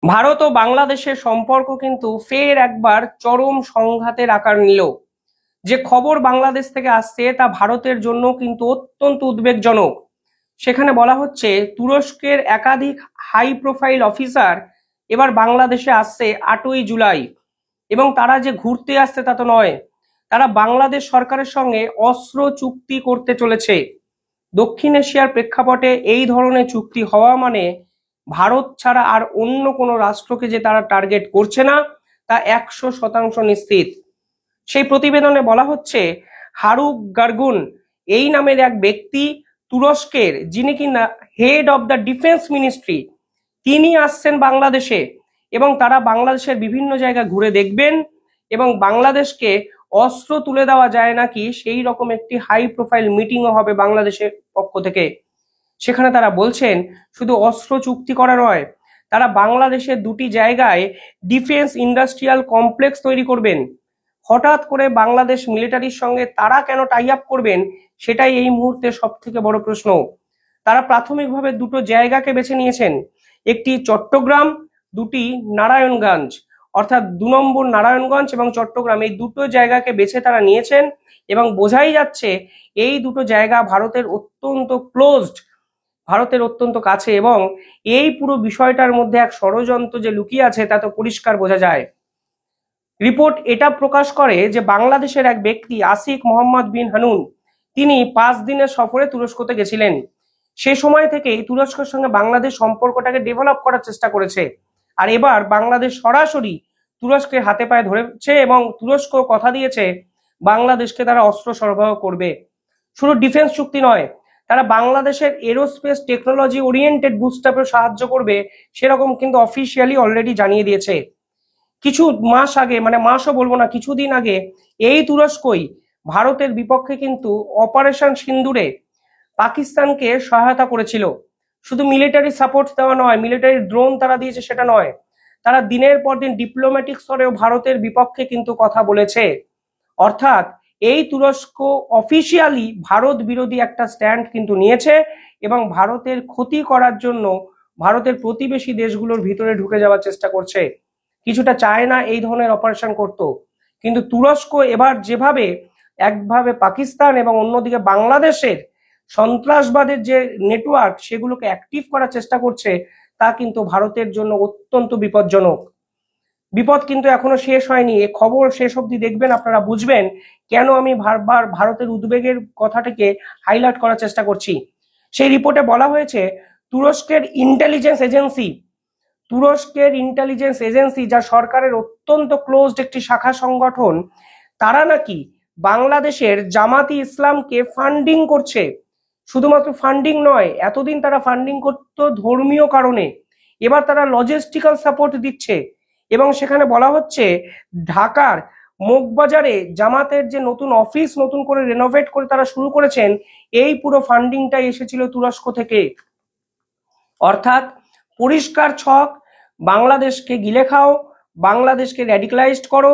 ভারত ও বাংলাদেশের সম্পর্ক কিন্তু ফের একবার চরম সংঘাতের আকার নিল। যে খবর বাংলাদেশ থেকে আসছে তা ভারতের জন্য কিন্তু অত্যন্ত উদ্বেগজনক। সেখানে বলা হচ্ছে তুরস্কের একাধিক হাই প্রোফাইল অফিসার এবার বাংলাদেশে আসছে 8ই জুলাই, এবং তারা যে ঘুরতে আসছে তা তো নয়, তারা বাংলাদেশ সরকারের সঙ্গে অস্ত্র চুক্তি করতে চলেছে। দক্ষিণ এশিয়ার প্রেক্ষাপটে এই ধরনের চুক্তি হওয়া মানে ভারত ছাড়া আর অন্য কোনো রাষ্ট্রকে যে তারা টার্গেট করছে না তা 100% নিশ্চিত। সেই প্রতিবেদনে বলা হচ্ছে হারুক গার্গুন এই নামের এক ব্যক্তি, তুরস্কের, যিনি কিনা head of the defence ministry, তিনি আসছেন বাংলাদেশে, এবং তারা বাংলাদেশের বিভিন্ন জায়গা ঘুরে দেখবেন এবং বাংলাদেশকে অস্ত্র তুলে দেওয়া যায় নাকি সেই রকম একটি হাই প্রোফাইল মিটিংও হবে বাংলাদেশের পক্ষ থেকে। সেখানে তারা বলছেন শুধু অস্ত্র চুক্তি করা নয়, তারা বাংলাদেশের দুটি জায়গায় ডিফেন্স ইন্ডাস্ট্রিয়াল কমপ্লেক্স তৈরি করবেন। হঠাৎ করে বাংলাদেশ মিলিটারির সঙ্গে তারা কেন টাই আপ করবেন সেটাই এই মুহূর্তে সব থেকে বড় প্রশ্ন। তারা প্রাথমিকভাবে দুটো জায়গাকে বেছে নিয়েছেন, একটি চট্টগ্রাম, দুটি নারায়ণগঞ্জ, অর্থাৎ 2 নম্বর নারায়ণগঞ্জ এবং চট্টগ্রাম, এই দুটো জায়গাকে বেছে তারা নিয়েছেন। এবং বোঝাই যাচ্ছে এই দুটো জায়গা ভারতের অত্যন্ত ক্লোজড, ভারতের অত্যন্ত কাছে, এবং এই পুরো বিষয়টার মধ্যে এক ষড়যন্ত্র যে লুকিয়ে আছে তা তো পরিষ্কার বোঝা যায়। রিপোর্ট এটা প্রকাশ করে যে বাংলাদেশের এক ব্যক্তি আসিক মোহাম্মদ বিন হানুন, তিনি 5 দিনের সফরে তুরস্কতে গেছিলেন। সে সময় থেকেই তুরস্কের সঙ্গে বাংলাদেশ সম্পর্কটাকে ডেভেলপ করার চেষ্টা করেছে, আর এবার বাংলাদেশ সরাসরি তুরস্কের হাতে পায়ে ধরেছে এবং তুরস্ক কথা দিয়েছে বাংলাদেশকে তারা অস্ত্র সরবরাহ করবে। শুধু ডিফেন্স চুক্তি নয়, তারা বাংলাদেশের এরোস্পেস টেকনোলজি ওরিয়েন্টেড বুস্টআপে সাহায্য করবে, সেরকম কিন্তু অফিসিয়ালি অলরেডি জানিয়ে দিয়েছে। কিছু মাস আগে, মানে মাসও বলবো না, কিছুদিন আগে এই তুরস্কই ভারতের বিপক্ষে কিন্তু অপারেশন সিন্দুরে পাকিস্তানকে সহায়তা করেছিল। শুধু মিলিটারি সাপোর্ট দেওয়া নয়, মিলিটারি ড্রোন তারা দিয়েছে সেটা নয়, তারা দিনের পর দিন ডিপ্লোম্যাটিক স্তরেও ভারতের বিপক্ষে কিন্তু কথা বলেছে। অর্থাৎ এই তুরস্ক অফিসিয়ালি ভারত বিরোধী একটা স্ট্যান্ড কিন্তু নিয়েছে এবং ভারতের ক্ষতি করার জন্য ভারতের প্রতিবেশী দেশগুলোর ভিতরে ঢুকে যাওয়ার চেষ্টা করছে। কিছুটা চায় না এই ধরনের অপারেশন করত, কিন্তু তুরস্ক এবার যেভাবে একভাবে পাকিস্তান এবং অন্যদিকে বাংলাদেশের সন্ত্রাসবাদের যে নেটওয়ার্ক সেগুলোকে অ্যাক্টিভ করার চেষ্টা করছে, তা কিন্তু ভারতের জন্য অত্যন্ত বিপজ্জনক। বিপদ কিন্তু এখনো শেষ হয়নি, এ খবর শেষ অবধি দেখবেন, আপনারা বুঝবেন কেন আমি বারবার ভারতের উদ্বেগের কথাটাকে হাইলাইট করার চেষ্টা করছি। সেই রিপোর্টে বলা হয়েছে তুরস্কের ইন্টেলিজেন্স এজেন্সি, যা সরকারের অত্যন্ত ক্লোজড একটি শাখা সংগঠন, তারা নাকি বাংলাদেশের জামাতি ইসলামকে ফান্ডিং করছে। শুধুমাত্র ফান্ডিং নয়, এতদিন তারা ফান্ডিং করত ধর্মীয় কারণে, এবার তারা লজিস্টিক্যাল সাপোর্ট দিচ্ছে। এবং সেখানে বলা হচ্ছে ঢাকার মগবাজারে জামাতের যে নতুন অফিস নতুন করে রেনোভেট করে তারা শুরু করেছেন, এই পুরো ফান্ডিংটাই এসেছিল তুরস্ক থেকে। অর্থাৎ পরিষ্কার ছক, বাংলাদেশকে গিলে খাও, বাংলাদেশকে র্যাডিক্যালাইজড করো,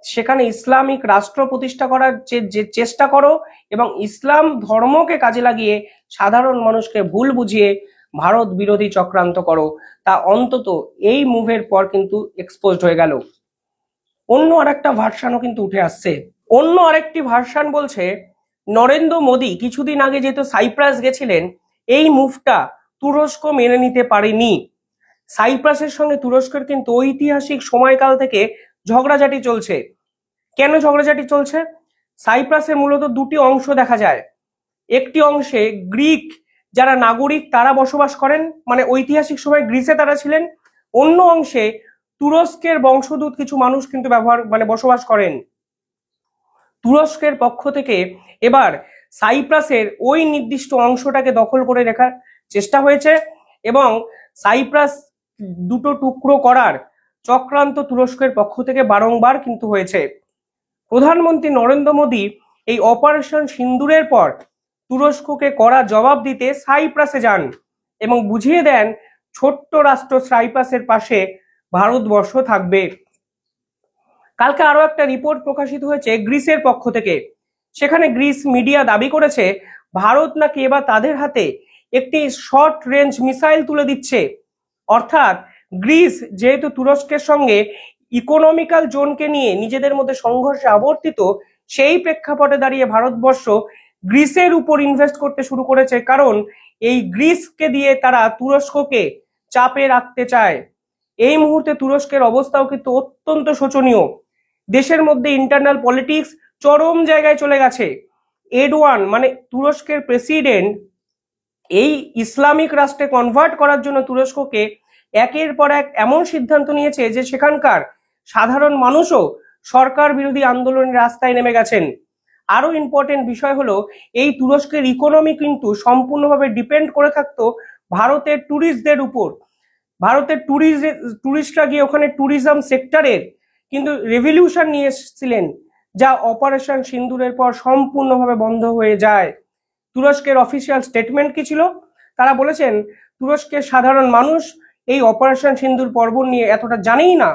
সেখানে ইসলামিক রাষ্ট্র প্রতিষ্ঠা করার যে চেষ্টা করো, এবং ইসলাম ধর্মকে কাজে লাগিয়ে সাধারণ মানুষকে ভুল বুঝিয়ে ভারত বিরোধী চক্রান্ত করো। তা অন্তত এই মুভের পর কিন্তু এক্সপোজড হয়ে গেল। অন্য আরেকটা ভার্সানও কিন্তু উঠে আসছে। অন্য আরেকটি ভার্সান বলছে নরেন্দ্র মোদী কিছুদিন আগে যেহেতু সাইপ্রাস গেছিলেন, এই মুভটা তুরস্ক মেনে নিতে পারেনি। সাইপ্রাসের সঙ্গে তুরস্কের কিন্তু ঐতিহাসিক সময়কাল থেকে ঝগড়াঝাটি চলছে। কেন ঝগড়াঝাটি চলছে? সাইপ্রাসের মূলত দুটি অংশ দেখা যায়। একটি অংশে গ্রিক যারা নাগরিক তারা বসবাস করেন, মানে ঐতিহাসিক সময় গ্রিসে তারা ছিলেন। অন্য অংশে তুরস্কের বংশোদ্ভূত কিছু মানুষ কিন্তু বসবাস করেন। তুরস্কের পক্ষ থেকে এবার সাইপ্রাসের ওই নির্দিষ্ট অংশটাকে দখল করে রাখার চেষ্টা হয়েছে, এবং সাইপ্রাস দুটো টুকরো করার চক্রান্ত তুরস্কের পক্ষ থেকে বারংবার কিন্তু হয়েছে। প্রধানমন্ত্রী নরেন্দ্র মোদী এই অপারেশন সিন্দুরের পর তুরস্ককে কড়া জবাব দিতে সাইপ্রাসে যান এবং বুঝিয়ে দেন ছোট্ট রাষ্ট্র সাইপ্রাসের পাশে ভারতবর্ষ থাকবে। কালকে আরো একটা রিপোর্ট প্রকাশিত হয়েছে গ্রিসের পক্ষ থেকে। সেখানে গ্রিস মিডিয়া দাবি করেছে ভারত নাকি এবার তাদের হাতে একটি শর্ট রেঞ্জ মিসাইল তুলে দিচ্ছে। অর্থাৎ গ্রিস যেহেতু তুরস্কের সঙ্গে ইকোনমিক্যাল জোনকে নিয়ে নিজেদের মধ্যে সংঘর্ষে আবর্তিত, সেই প্রেক্ষাপটে দাঁড়িয়ে ভারতবর্ষ গ্রিসের উপর ইনভেস্ট করতে শুরু করেছে, কারণ এই গ্রিসকে দিয়ে তারা তুরস্ককে চাপে রাখতে চায়। এই মুহূর্তে তুরস্কের অবস্থাও কিন্তু অত্যন্ত শোচনীয়। দেশের মধ্যে ইন্টারনাল পলিটিক্স চরম জায়গায় চলে গেছে। এরদোয়ান মানে তুরস্কের প্রেসিডেন্ট এই ইসলামিক রাষ্ট্রে কনভার্ট করার জন্য তুরস্ককে একের পর এক এমন সিদ্ধান্ত নিয়েছে যে সেখানকার সাধারণ মানুষও সরকার বিরোধী আন্দোলনের রাস্তায় নেমে গেছেন। আরো ইম্পর্টেন্ট বিষয় হলো, এই তুরস্কের ইকোনমি কিন্তু সম্পূর্ণভাবে ডিপেন্ড করে থাকতো ভারতের ট্যুরিস্টদের উপর। ভারতের ট্যুরিস্টরা গিয়ে ওখানে ট্যুরিজম সেক্টরের কিন্তু রেভলিউশন নিয়ে এসেছিলেন, যা অপারেশন সিন্দুরের পর সম্পূর্ণভাবে বন্ধ হয়ে যায়। তুরস্কের অফিসিয়াল স্টেটমেন্ট কি ছিল? তারা বলেছেন তুরস্কের সাধারণ মানুষ এই অপারেশন সিন্দুর পর্ব নিয়ে এতটা জানেই না,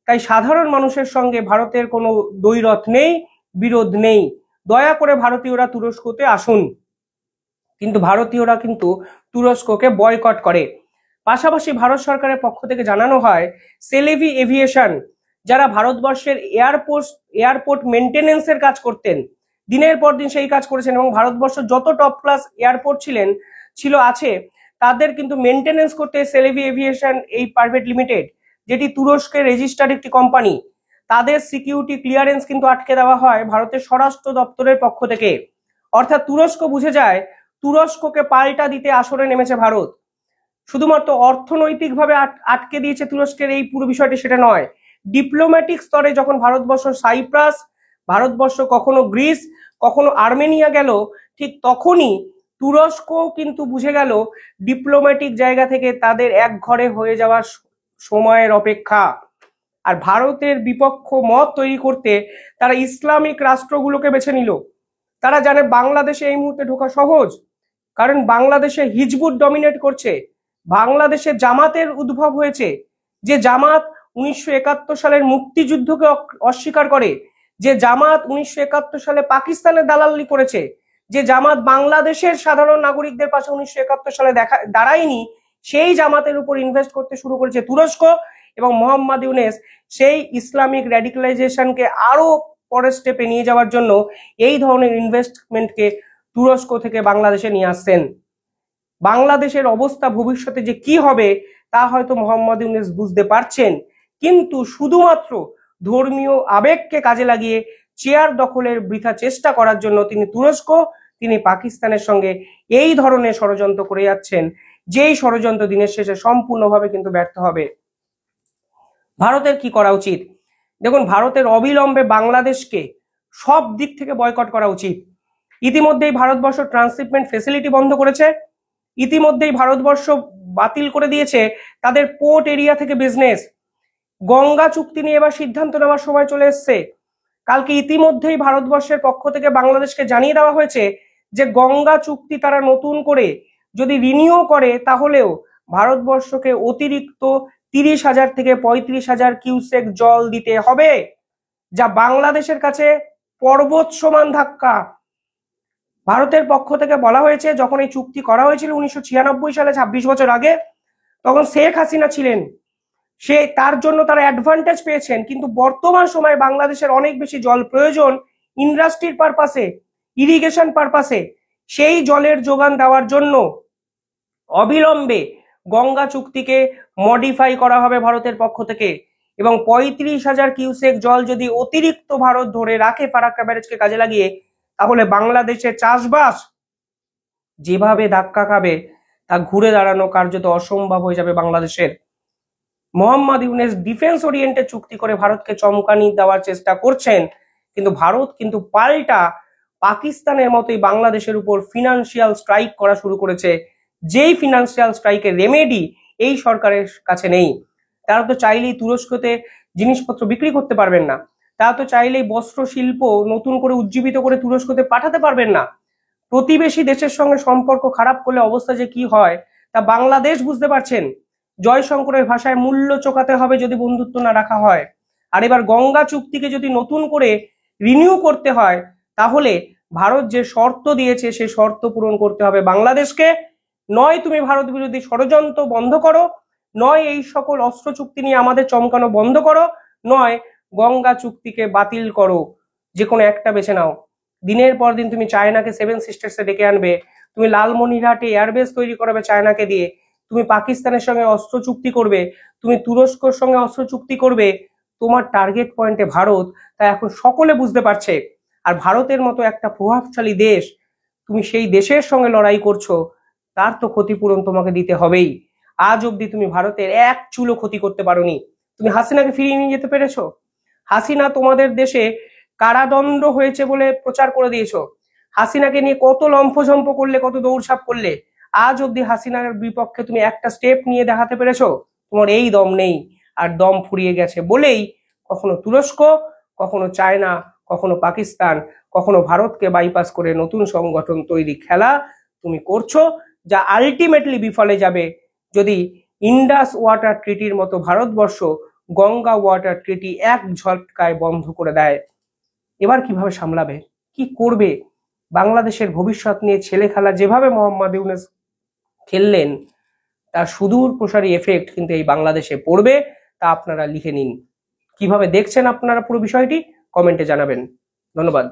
তাই সাধারণ মানুষের সঙ্গে ভারতের কোনো দ্বৈরথ নেই, বিরোধ নেই, দয়া করে ভারতীয়রা তুরস্কতে আসুন। কিন্তু ভারতীয়রা কিন্তু তুরস্ককে বয়কট করে। পাশাপাশি ভারত সরকারের পক্ষ থেকে জানানো হয় সেলেভি এভিয়েশন, যারা ভারতবর্ষের এয়ারপোর্ট মেনটেনেন্সের কাজ করতেন, দিনের পর দিন সেই কাজ করেছেন এবং ভারতবর্ষ যত টপ ক্লাস এয়ারপোর্ট আছে তাদের কিন্তু মেনটেনেন্স করতে সেলেভি এভিয়েশন এই প্রাইভেট লিমিটেড, যেটি তুরস্কের রেজিস্টার্ড একটি কোম্পানি, তাদের সিকিউরিটি ক্লিয়ারেন্স কিন্তু আটকে দেওয়া হয় ভারতের স্বরাষ্ট্র দপ্তরের পক্ষ থেকে। অর্থাৎ তুরস্ক বুঝে যায় তুরস্ককে পাল্টা দিতে আসরে নেমেছে ভারত। শুধুমাত্র অর্থনৈতিকভাবে আটকে দিয়েছে তুরস্কের এই পুরো বিষয়টি সেটা নয়, ডিপ্লোম্যাটিক স্তরে যখন ভারতবর্ষ সাইপ্রাস, ভারতবর্ষ কখনো গ্রিস, কখনো আর্মেনিয়া গেল, ঠিক তখনই তুরস্ক কিন্তু বুঝে গেল ডিপ্লোম্যাটিক জায়গা থেকে তাদের এক ঘরে হয়ে যাওয়ার সময়ের অপেক্ষা। আর ভারতের বিপক্ষ মত তৈরি করতে তারা ইসলামিক রাষ্ট্রগুলোকে বেছে নিল। তারা জানে বাংলাদেশে এই মুহূর্তে ঢোকা সহজ, কারণ বাংলাদেশে হিজবুত ডমিনেট করছে, বাংলাদেশে জামাতের উদ্ভব হয়েছে, যে জামাত 1971 সালের মুক্তিযুদ্ধকে অস্বীকার করে, যে জামাত 1971 সালে পাকিস্তানের দালালি করেছে, যে জামাত বাংলাদেশের সাধারণ নাগরিকদের পাশে 1971 সালে দাঁড়ায়নি, সেই জামাতের উপর ইনভেস্ট করতে শুরু করেছে তুরস্ক। এবং মোহাম্মদ ইউনূস সেই ইসলামিক র্যাডিক্যালাইজেশনকে আরো পরের স্টেপে নিয়ে যাওয়ার জন্য এই ধরনের ইনভেস্টমেন্টকে তুরস্ক থেকে বাংলাদেশে নিয়ে আসছেন। বাংলাদেশের অবস্থা ভবিষ্যতে যে কি হবে তা হয়তো মোহাম্মদ ইউনূস বুঝতে পারছেন, কিন্তু শুধুমাত্র ধর্মীয় আবেগকে কাজে লাগিয়ে চেয়ার দখলের বৃথা চেষ্টা করার জন্য তিনি পাকিস্তানের সঙ্গে এই ধরনের ষড়যন্ত্র করে যাচ্ছেন, যেই ষড়যন্ত্র দিনের শেষে সম্পূর্ণভাবে কিন্তু ব্যর্থ হবে। ভারতের কি করা উচিত? দেখুন, ভারতের অবিলম্বে বাংলাদেশকে সব দিক থেকে বয়কট করা উচিত। ইতিমধ্যেই ভারতবর্ষ ট্রান্সশিপমেন্ট ফেসিলিটি বন্ধ করেছে, ইতিমধ্যেই ভারতবর্ষ বাতিল করে দিয়েছে তাদের পোর্ট এরিয়া থেকে বিজনেস। গঙ্গা চুক্তি নিয়ে এবার সিদ্ধান্ত নেওয়ার সময় চলে এসছে। কালকে ইতিমধ্যেই ভারতবর্ষের পক্ষ থেকে বাংলাদেশকে জানিয়ে দেওয়া হয়েছে যে গঙ্গা চুক্তি তারা নতুন করে যদি রিনিউ করে তাহলেও ভারতবর্ষকে অতিরিক্ত 30,000 থেকে 35,000 কিউসেক জল দিতে হবে, যা বাংলাদেশের কাছে পর্বত সমান ধাক্কা। ভারতের পক্ষ থেকে বলা হয়েছে যখন এই চুক্তি করা হয়েছিল 1996 সালে, 26 বছর আগে, তখন শেখ হাসিনা ছিলেন, তার জন্য তারা অ্যাডভান্টেজ পেয়েছেন, কিন্তু বর্তমান সময়ে বাংলাদেশের অনেক বেশি জল প্রয়োজন ইন্ডাস্ট্রির পারপাসে, ইরিগেশন পারপাসে। সেই জলের যোগান দেওয়ার জন্য অবিলম্বে গঙ্গা চুক্তিকে মডিফাই করা হবে ভারতের পক্ষ থেকে, এবং 35,000 কিউসেক জল যদি অতিরিক্ত ভারত ধরে রাখে ফারাক্কা ব্যারেজকে কাজে লাগিয়ে, তাহলে বাংলাদেশের চাষবাস যেভাবে ধাক্কা খাবে তা ঘুরে দাঁড়ানো কার্যত অসম্ভব হয়ে যাবে বাংলাদেশের। মোহাম্মদ ইউনূস ডিফেন্স ওরিয়েন্টেড চুক্তি করে ভারতকে চমকানি দেওয়ার চেষ্টা করছেন, কিন্তু ভারত কিন্তু পাল্টা পাকিস্তানের মতোই বাংলাদেশের উপর ফিনান্সিয়াল স্ট্রাইক করা শুরু করেছে, যেই ফিনান্সিয়াল স্ট্রাইকের রেমেডি এই সরকারের কাছে নেই। তারা তো চাইলেই তুরস্কতে জিনিসপত্র বিক্রি করতে পারবেন না, তারা তো চাইলেই বস্ত্র শিল্প নতুন করে উজ্জীবিত করে তুরস্কতে পাঠাতে পারবেন না। প্রতিবেশী দেশের সঙ্গে সম্পর্ক খারাপ করলে অবস্থা যে কি হয় তা বাংলাদেশ বুঝতে পারছেন। জয়শঙ্করের ভাষায় মূল্য চোকাতে হবে যদি বন্ধুত্ব না রাখা হয়। আর এবার গঙ্গা চুক্তিকে যদি নতুন করে রিনিউ করতে হয়, তাহলে ভারত যে শর্ত দিয়েছে সেই শর্ত পূরণ করতে হবে বাংলাদেশকে। নয় তুমি ভারত বিরোধী ষড়যন্ত্র বন্ধ করো, নয় এই সকল অস্ত্র চুক্তি নিয়ে আমাদের চমকানো বন্ধ করো, নয় গঙ্গা চুক্তিকে বাতিল করো। যে কোনো একটা বেছে নাও। দিনের পর দিন তুমি চায়নাকে সেভেন সিস্টার্সে ডেকে আনবে, তুমি লালমনিরহাটে এয়ারবেস তৈরি করাবে চায়নাকে দিয়ে, তুমি পাকিস্তানের সঙ্গে অস্ত্র চুক্তি করবে, তুমি তুরস্কর সঙ্গে অস্ত্র চুক্তি করবে। তোমার টার্গেট পয়েন্টে ভারত, তা এখন সকলে বুঝতে পারছে। আর ভারতের মতো একটা প্রভাবশালী দেশ, তুমি সেই দেশের সঙ্গে লড়াই করছো, তার তো ক্ষতিপূরণ তোমাকে দিতে হবেই। আজ অব্দি তুমি ভারতের এক চুলো ক্ষতি করতে পারোনি। তুমি হাসিনাকে ফিরিয়ে নিয়ে যেতে পেরেছো? হাসিনা তোমাদের দেশে কারাদণ্ড হয়েছে বলে প্রচার করে দিয়েছো। হাসিনাকে নিয়ে কত লম্ফঝম্প করলে, কত দৌড়ঝাঁপ করলে। আজ অব্দি হাসিনার বিপক্ষে তুমি একটা স্টেপ নিয়ে দেখাতে পেরেছো? তোমার এই দম নেই। আর দম ফুরিয়ে গেছে বলেই কখনো তুরস্ক, কখনো চায়না, কখনো পাকিস্তান, কখনো ভারতকে বাইপাস করে নতুন সংগঠন তৈরি খেলা তুমি করছো, যা আলটিমেটলি বিফলে যাবে যদি ইন্ডাস ওয়াটার ট্রিটির মতো ভারতবর্ষ গঙ্গা ওয়াটার ট্রিটি এক ঝটকায় বন্ধ করে দেয়। এবার কিভাবে সামলাবে, কি করবে? বাংলাদেশের ভবিষ্যৎ নিয়ে ছেলে খেলা যেভাবে মোহাম্মদ ইউনূস খেললেন, তার সুদূর প্রসারী এফেক্ট কিন্তু এই বাংলাদেশে পড়বে, তা আপনারা লিখে নিন। কিভাবে দেখছেন আপনারা পুরো বিষয়টি কমেন্টে জানাবেন। ধন্যবাদ।